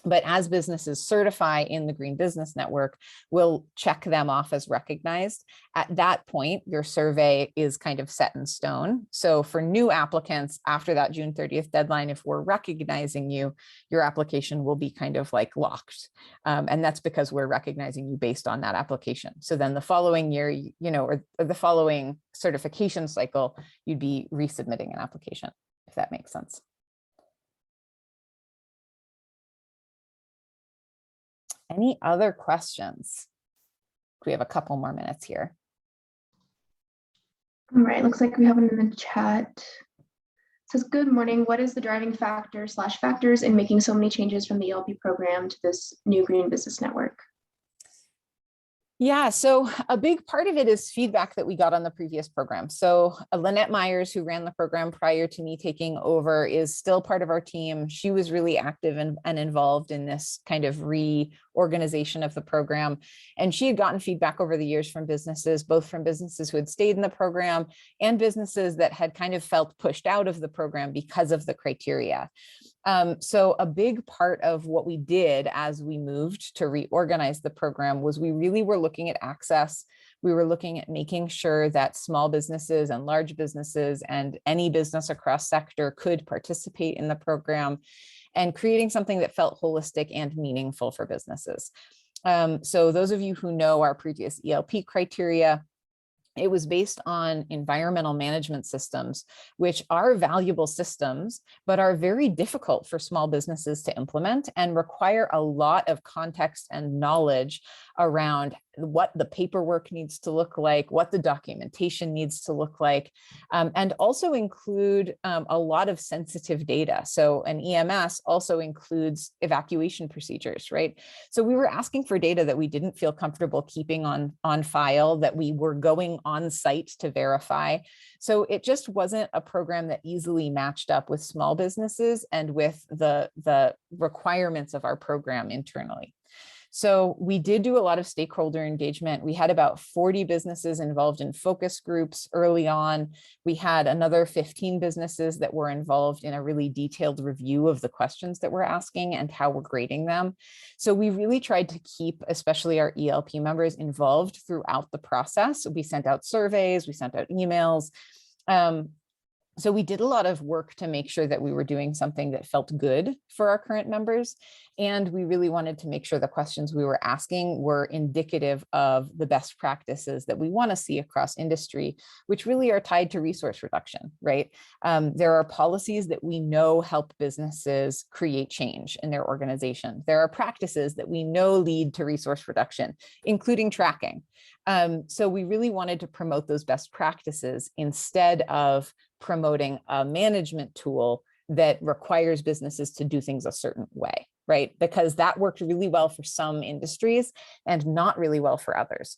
But as businesses certify in the Green Business Network, we'll check them off as recognized. At that point, your survey is kind of set in stone. So for new applicants, after that June 30th deadline, if we're recognizing you, your application will be kind of like locked. And that's because we're recognizing you based on that application. So then the following year, or the following certification cycle, you'd be resubmitting an application, if that makes sense. Any other questions? We have a couple more minutes here. All right, looks like we have one in the chat. It says, good morning. What is the driving factors in making so many changes from the ELP program to this new Green Business Network? Yeah, so a big part of it is feedback that we got on the previous program. So Lynette Myers, who ran the program prior to me taking over, is still part of our team. She was really active and involved in this kind of reorganization of the program. And she had gotten feedback over the years from businesses, both from businesses who had stayed in the program and businesses that had kind of felt pushed out of the program because of the criteria. So a big part of what we did as we moved to reorganize the program was we really were looking at access. We were looking at making sure that small businesses and large businesses and any business across sector could participate in the program, and creating something that felt holistic and meaningful for businesses. So those of you who know our previous ELP criteria, it was based on environmental management systems, which are valuable systems, but are very difficult for small businesses to implement and require a lot of context and knowledge around what the paperwork needs to look like, what the documentation needs to look like, and also include a lot of sensitive data. So an EMS also includes evacuation procedures, right? So we were asking for data that we didn't feel comfortable keeping on file, that we were going on site to verify. So it just wasn't a program that easily matched up with small businesses and with the requirements of our program internally. So we did do a lot of stakeholder engagement. We had about 40 businesses involved in focus groups early on. We had another 15 businesses that were involved in a really detailed review of the questions that we're asking and how we're grading them. So we really tried to keep, especially our ELP members, involved throughout the process. We sent out surveys, we sent out emails. So we did a lot of work to make sure that we were doing something that felt good for our current members. And we really wanted to make sure the questions we were asking were indicative of the best practices that we want to see across industry, which really are tied to resource reduction, right? There are policies that we know help businesses create change in their organization. There are practices that we know lead to resource reduction, including tracking. So we really wanted to promote those best practices instead of promoting a management tool that requires businesses to do things a certain way, right? Because that worked really well for some industries and not really well for others.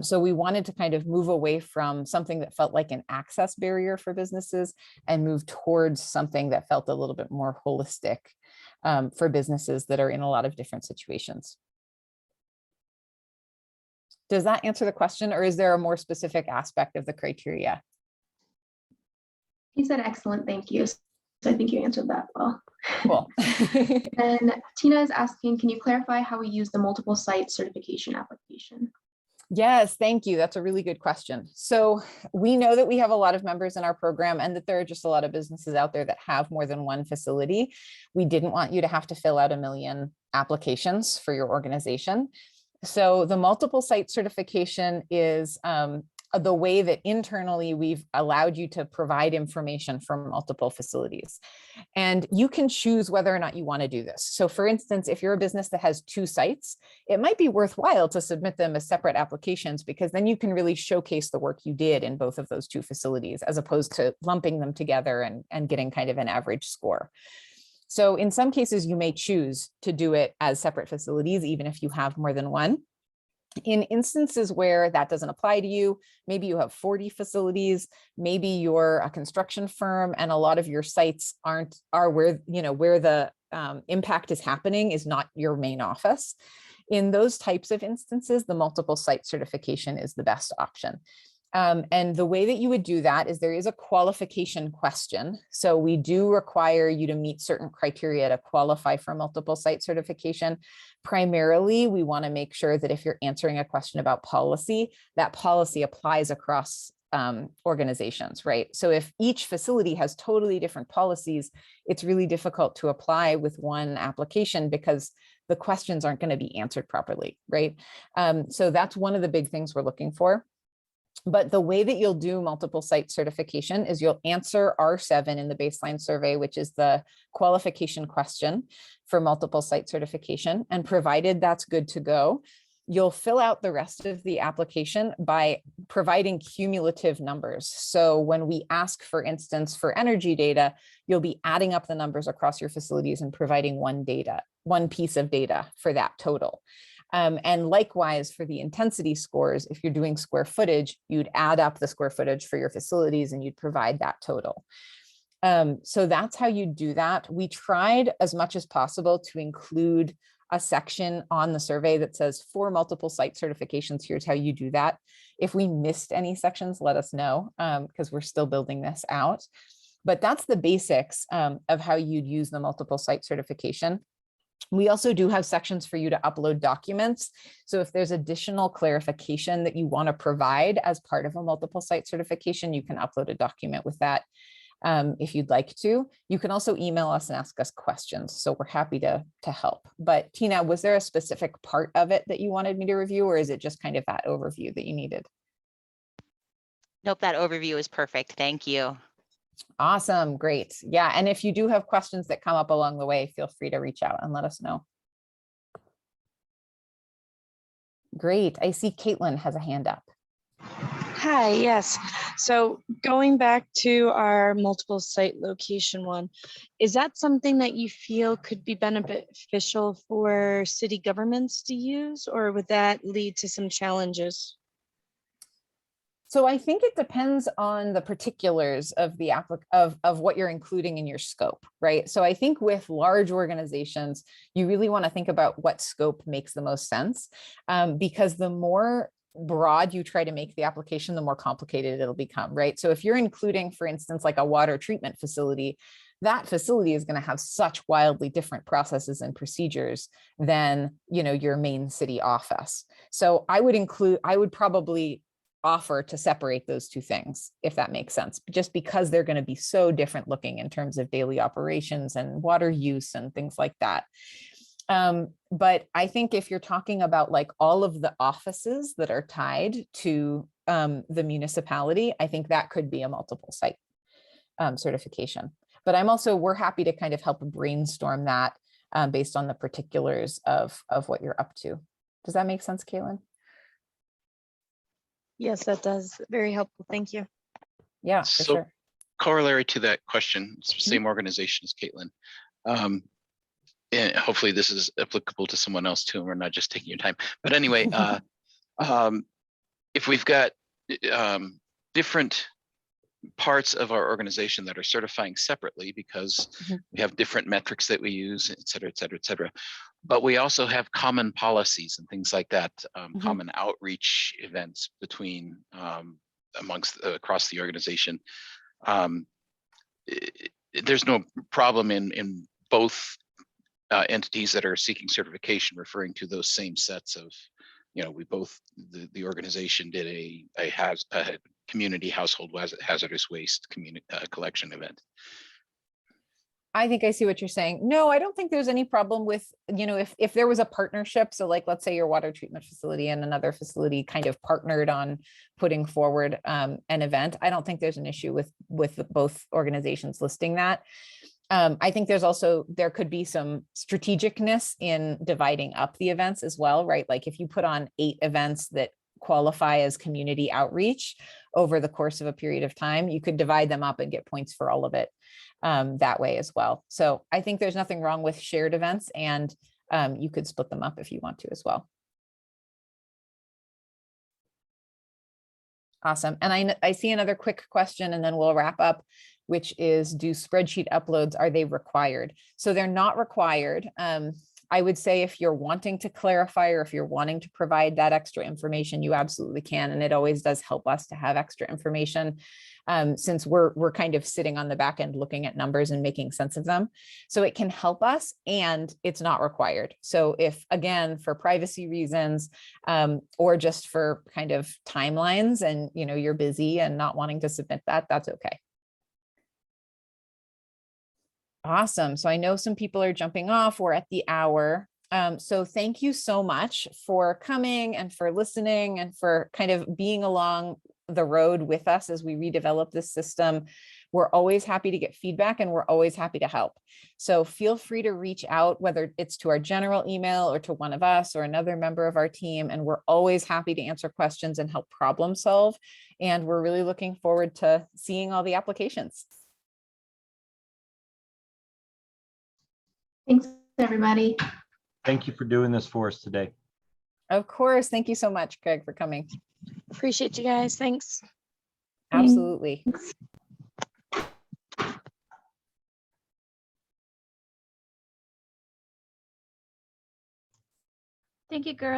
So we wanted to kind of move away from something that felt like an access barrier for businesses and move towards something that felt a little bit more holistic for businesses that are in a lot of different situations. Does that answer the question, or is there a more specific aspect of the criteria? You said excellent, thank you. So I think you answered that well. Cool. And Tina is asking, can you clarify how we use the multiple site certification application? Yes, thank you. That's a really good question. So we know that we have a lot of members in our program and that there are just a lot of businesses out there that have more than one facility. We didn't want you to have to fill out 1 million applications for your organization. So the multiple site certification is the way that internally we've allowed you to provide information from multiple facilities. And you can choose whether or not you want to do this. So for instance, if you're a business that has 2 sites, it might be worthwhile to submit them as separate applications, because then you can really showcase the work you did in both of those 2 facilities, as opposed to lumping them together and getting kind of an average score. So in some cases, you may choose to do it as separate facilities, even if you have more than one. In instances where that doesn't apply to you, maybe you have 40 facilities, maybe you're a construction firm and a lot of your sites are where, where the impact is happening is not your main office. In those types of instances, the multiple site certification is the best option. And the way that you would do that is there is a qualification question. So we do require you to meet certain criteria to qualify for multiple site certification. Primarily, we want to make sure that if you're answering a question about policy, that policy applies across organizations, right? So if each facility has totally different policies, it's really difficult to apply with one application because the questions aren't going to be answered properly, right? So that's one of the big things we're looking for. But the way that you'll do multiple site certification is you'll answer R7 in the baseline survey, which is the qualification question for multiple site certification. And provided that's good to go, you'll fill out the rest of the application by providing cumulative numbers. So when we ask, for instance, for energy data, you'll be adding up the numbers across your facilities and providing one piece of data for that total. And likewise for the intensity scores, if you're doing square footage, you'd add up the square footage for your facilities and you'd provide that total. So that's how you do that. We tried as much as possible to include a section on the survey that says for multiple site certifications, here's how you do that. If we missed any sections, let us know, because we're still building this out. But that's the basics of how you'd use the multiple site certification. We also do have sections for you to upload documents. So if there's additional clarification that you want to provide as part of a multiple site certification, you can upload a document with that if you'd like to. You can also email us and ask us questions. So we're happy to help. But Tina, was there a specific part of it that you wanted me to review, or is it just kind of that overview that you needed? Nope, that overview is perfect. Thank you. Awesome. Great. Yeah. And if you do have questions that come up along the way, feel free to reach out and let us know. Great. I see Caitlin has a hand up. Hi, yes. So going back to our multiple site location one, is that something that you feel could be beneficial for city governments to use, or would that lead to some challenges? So I think it depends on the particulars of the of what you're including in your scope, right? So I think with large organizations, you really want to think about what scope makes the most sense, because the more broad you try to make the application, the more complicated it'll become, right? So if you're including, for instance, like a water treatment facility, that facility is going to have such wildly different processes and procedures than, your main city office. So I would probably offer to separate those two things, if that makes sense, just because they're going to be so different looking in terms of daily operations and water use and things like that. But I think if you're talking about like all of the offices that are tied to the municipality, I think that could be a multiple site certification. But we're happy to kind of help brainstorm that based on the particulars of what you're up to. Does that make sense, Caitlin? Yes, that does. Very helpful. Thank you. Yeah, for So sure. corollary to that question, it's the same organization as Caitlin. And hopefully this is applicable to someone else too, and we're not just taking your time. But anyway, if we've got different parts of our organization that are certifying separately because we have different metrics that we use, et cetera, et cetera, et cetera. But we also have common policies and things like that, common outreach events between across the organization. There's no problem in both entities that are seeking certification referring to those same sets of, the organization did a community household hazardous waste collection event. I think I see what you're saying. No, I don't think there's any problem with, if there was a partnership. So like, let's say your water treatment facility and another facility kind of partnered on putting forward an event. I don't think there's an issue with both organizations listing that. I think there could be some strategicness in dividing up the events as well, right? Like if you put on 8 events that qualify as community outreach over the course of a period of time, you could divide them up and get points for all of it that way as well. So I think there's nothing wrong with shared events, and you could split them up if you want to as well. Awesome. And I see another quick question and then we'll wrap up, which is, do spreadsheet uploads, are they required? So they're not required. I would say if you're wanting to clarify or if you're wanting to provide that extra information, you absolutely can. And it always does help us to have extra information since we're kind of sitting on the back end looking at numbers and making sense of them. So it can help us, and it's not required. So if, again, for privacy reasons or just for kind of timelines and you're busy and not wanting to submit that, that's okay. Awesome. So I know some people are jumping off. We're at the hour. So thank you so much for coming and for listening and for kind of being along the road with us as we redevelop this system. We're always happy to get feedback and we're always happy to help. So feel free to reach out, whether it's to our general email or to one of us or another member of our team. And we're always happy to answer questions and help problem solve. And we're really looking forward to seeing all the applications. Thanks, everybody. Thank you for doing this for us today. Of course. Thank you so much, Craig, for coming. Appreciate you guys. Thanks. Absolutely. Thank you, girls.